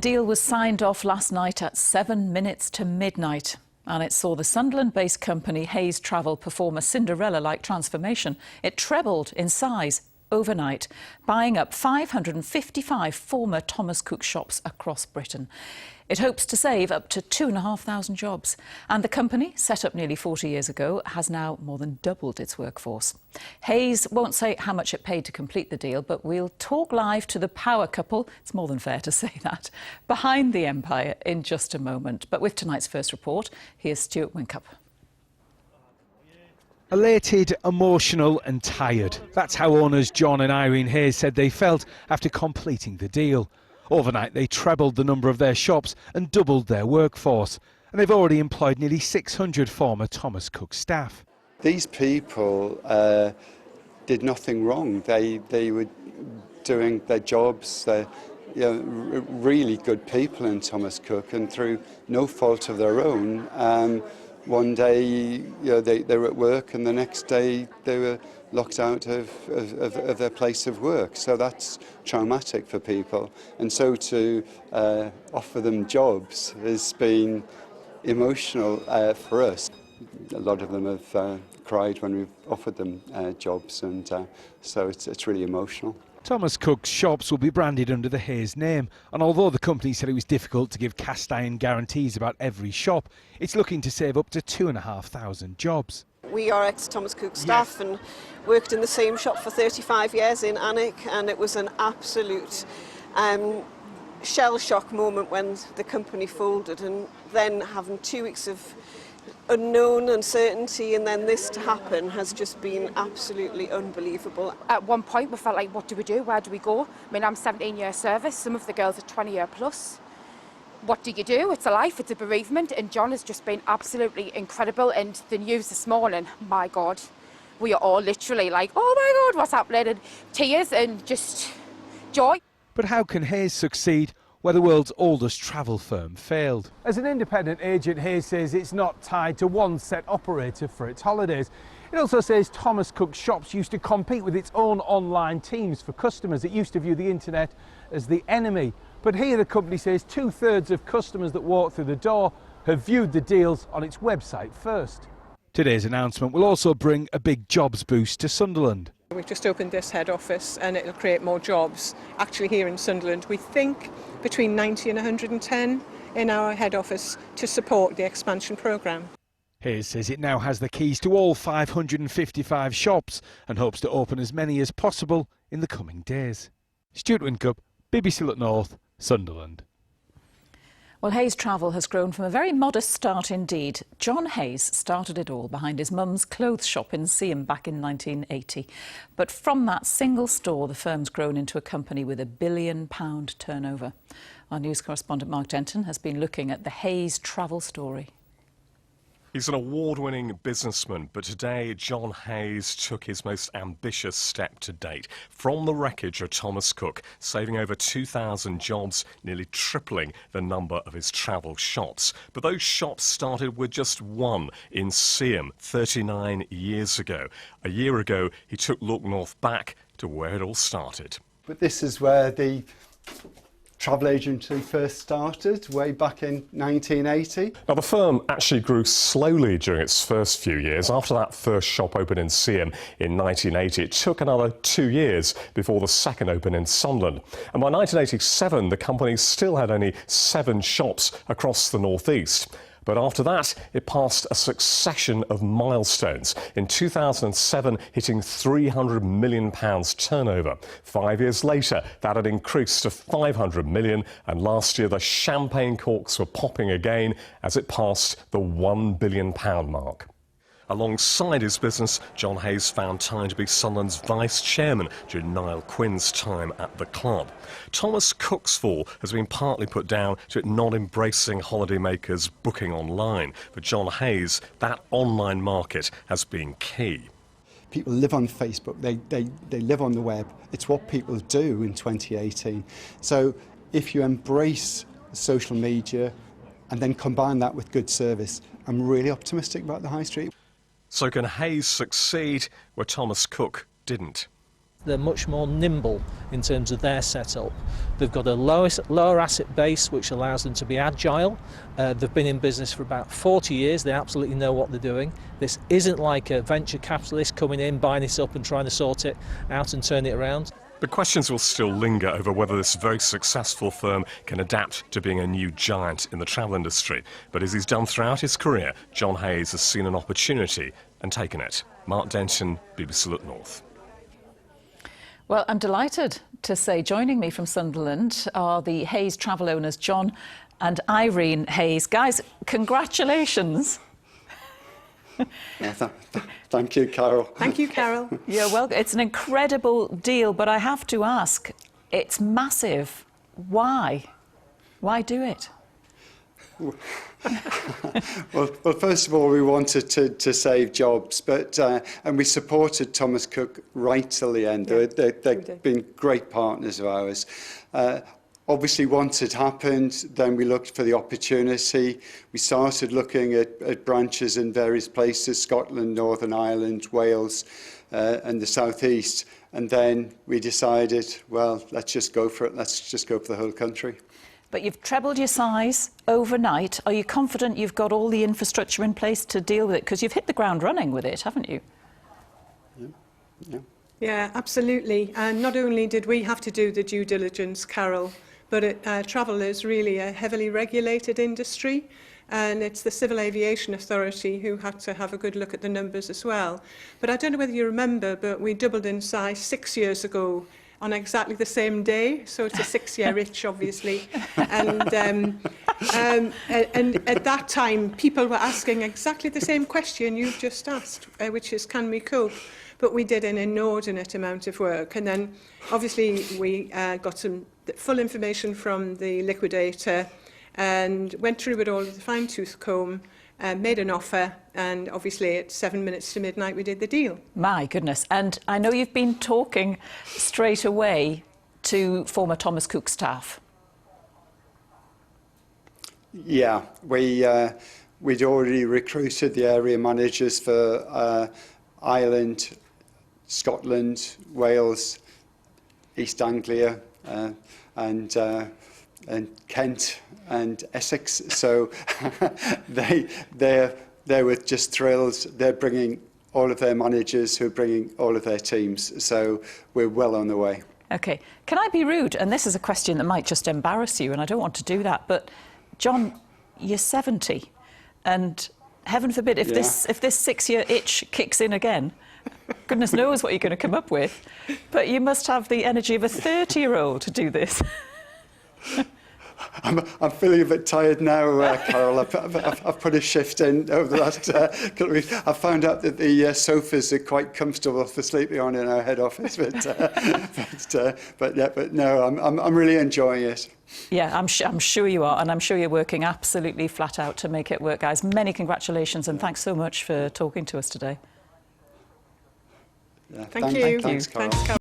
deal was signed off last night at 7 minutes to midnight, and it saw the Sunderland-based company Hayes Travel perform a Cinderella-like transformation. It trebled in size overnight, buying up 555 former Thomas Cook shops across Britain. It hopes to save up to 2,500 jobs. And the company, set up nearly 40 years ago, has now more than doubled its workforce. Hayes won't say how much it paid to complete the deal, but we'll talk live to the power couple, it's more than fair to say that, behind the empire in just a moment. But with tonight's first report, here's Stuart Wincup. Elated, emotional and tired. That's how owners John and Irene Hayes said they felt after completing the deal. Overnight they trebled the number of their shops and doubled their workforce. And they've already employed nearly 600 former Thomas Cook staff. These people did nothing wrong. They were doing their jobs. They're really good people in Thomas Cook, and through no fault of their own. One day, they were at work, and the next day they were locked out of their place of work. So that's traumatic for people. And so to offer them jobs has been emotional for us. A lot of them have cried when we've offered them jobs, and so it's really emotional. Thomas Cook's shops will be branded under the Hayes name, and although the company said it was difficult to give cast iron guarantees about every shop, it's looking to save up to 2,500 jobs. We are ex-Thomas Cook staff and worked in the same shop for 35 years in Alnwick, and it was an absolute shell shock moment when the company folded, and then having 2 weeks of unknown uncertainty and then this to happen has just been absolutely unbelievable. At one point we felt like, what do we do? Where do we go? I mean, I'm 17-year service, some of the girls are 20-year plus. What do you do? It's a life, it's a bereavement, and John has just been absolutely incredible. And the news this morning, my God, we are all literally like, oh my God, what's happening? And tears and just joy. But how can Hayes succeed where the world's oldest travel firm failed? As an independent agent, Hayes says it's not tied to one set operator for its holidays. It also says Thomas Cook shops used to compete with its own online teams for customers. It used to view the internet as the enemy. But here the company says 2/3 of customers that walk through the door have viewed the deals on its website first. Today's announcement will also bring a big jobs boost to Sunderland. We've just opened this head office and it'll create more jobs. Actually here in Sunderland, we think between 90 and 110 in our head office to support the expansion programme. Hayes says it now has the keys to all 555 shops and hopes to open as many as possible in the coming days. Stuart Wincup, BBC Look North, Sunderland. Well, Hayes Travel has grown from a very modest start indeed. John Hayes started it all behind his mum's clothes shop in Seaham back in 1980. But from that single store, the firm's grown into a company with £1 billion turnover. Our news correspondent Mark Denton has been looking at the Hayes Travel story. He's an award-winning businessman, but today John Hayes took his most ambitious step to date. From the wreckage of Thomas Cook, saving over 2,000 jobs, nearly tripling the number of his travel shops. But those shops started with just one in Seaham 39 years ago. A year ago, he took Look North back to where it all started. But this is where the travel agency first started, way back in 1980. Now, the firm actually grew slowly during its first few years. After that first shop opened in Seaham in 1980, it took another 2 years before the second opened in Sunderland. And by 1987, the company still had only 7 shops across the northeast. But after that, it passed a succession of milestones. In 2007, hitting £300 million turnover. 5 years later, that had increased to £500 million, and last year the champagne corks were popping again as it passed the £1 billion mark. Alongside his business, John Hayes found time to be Sunderland's vice-chairman during Niall Quinn's time at the club. Thomas Cook's fall has been partly put down to it not embracing holidaymakers booking online. For John Hayes, that online market has been key. People live on Facebook, they live on the web. It's what people do in 2018. So if you embrace social media and then combine that with good service, I'm really optimistic about the high street. So can Hayes succeed where Thomas Cook didn't? They're much more nimble in terms of their setup. They've got a lower asset base, which allows them to be agile. They've been in business for about 40 years. They absolutely know what they're doing. This isn't like a venture capitalist coming in, buying it up and trying to sort it out and turn it around. But questions will still linger over whether this very successful firm can adapt to being a new giant in the travel industry. But as he's done throughout his career, John Hayes has seen an opportunity and taken it. Mark Denton, BBC Look North. Well, I'm delighted to say joining me from Sunderland are the Hayes travel owners, John and Irene Hayes. Guys, congratulations. Thank you, Carol. Thank you, Carol. Yeah, well, it's an incredible deal, but I have to ask, it's massive. Why? Why do it? Well, first of all, we wanted to save jobs, but and we supported Thomas Cook right till the end. Yeah, They've been great partners of ours. Obviously, once it happened, then we looked for the opportunity. We started looking at branches in various places: Scotland, Northern Ireland, Wales, and the South East. And then we decided, well, let's just go for it. Let's just go for the whole country. But you've trebled your size overnight. Are you confident you've got all the infrastructure in place to deal with it? Because you've hit the ground running with it, haven't you? Yeah, absolutely. And not only did we have to do the due diligence, Carol, but travel is really a heavily regulated industry, and it's the Civil Aviation Authority who had to have a good look at the numbers as well. But I don't know whether you remember, but we doubled in size 6 years ago on exactly the same day, so it's a 6-year itch, obviously. And at that time, people were asking exactly the same question you've just asked, which is, can we cope? But we did an inordinate amount of work. And then, obviously, we got some full information from the liquidator and went through it all with a fine-tooth comb, made an offer, and obviously at 7 minutes to midnight we did the deal. My goodness. And I know you've been talking straight away to former Thomas Cook staff. Yeah, we'd already recruited the area managers for Ireland, Scotland, Wales, East Anglia, and Kent and Essex. So they're with just thrills. They're bringing all of their managers who are bringing all of their teams. So we're well on the way. OK. Can I be rude? And this is a question that might just embarrass you, and I don't want to do that. But, John, you're 70. And heaven forbid, if this 6-year itch kicks in again, goodness knows what you're going to come up with. But you must have the energy of a 30-year-old to do this. I'm feeling a bit tired now, Carol. I've put a shift in over the last couple of weeks. I've found out that the sofas are quite comfortable for sleeping on in our head office. But no, I'm really enjoying it. Yeah, I'm sure you are, and I'm sure you're working absolutely flat out to make it work, guys. Many congratulations, and thanks so much for talking to us today. Yeah, Thank you. Thanks, Carol. Thanks, Carol.